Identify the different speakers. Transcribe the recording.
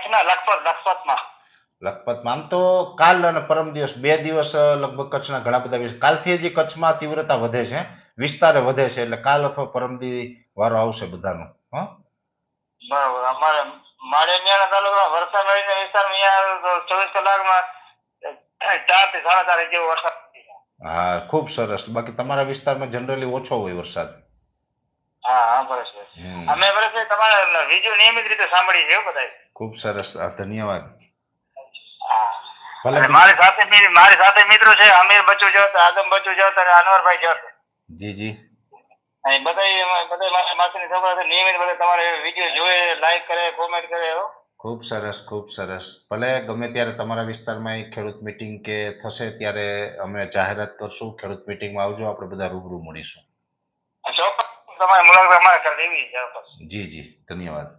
Speaker 1: કચ્છના લખપતમાં.
Speaker 2: લખપતમાં આમ તો કાલ અને પરમ દિવસ 2 દિવસ લગભગ કચ્છના ઘણા બધા કાલથી હજી કચ્છમાં તીવ્રતા વધે છે, વિસ્તારે વધે છે, એટલે કાલ અથવા પરમદી વારો આવશે બધાનો.
Speaker 1: બરાબર. અમારે માળિયામિયાણા તાલુકાના વરસાદ વિસ્તારમાં 24 કલાકમાં 4 થી 4.5 ઇંચ જેવો વરસાદ.
Speaker 2: હા, ખૂબ સરસ. બાકી તમારા વિસ્તારમાં જનરલી ઓછો હોય વરસાદ.
Speaker 1: હા બસ. અમે બરાબર તમારા વિડીયો નિયમિત રીતે સાંભળી છે બધાય.
Speaker 2: ખૂબ સરસ, ધન્યવાદ.
Speaker 1: મારી સાથે મિત્રો છે અમીર બચ્ચુ જત, આદમ બચ્ચુ જત અને અનવરભાઈ જત.
Speaker 2: જી જી.
Speaker 1: અહીં બધા માસીની છોકરા છે, નિયમિત બધા તમારે વિડીયો જોવે, લાઈક કરે, કોમેન્ટ કરે.
Speaker 2: ખૂબ સરસ, ખૂબ સરસ. ભલે ગમે ત્યારે તમારા વિસ્તારમાં ખેડૂત મીટિંગ કે થશે ત્યારે અમે જાહેરાત કરશું. ખેડૂત મીટિંગમાં આવજો, આપણે બધા રૂબરૂ મળીશું.
Speaker 1: ચોક્કસ તમારી મુલાકાત અમારે લેવી છે.
Speaker 2: જી જી, ધન્યવાદ.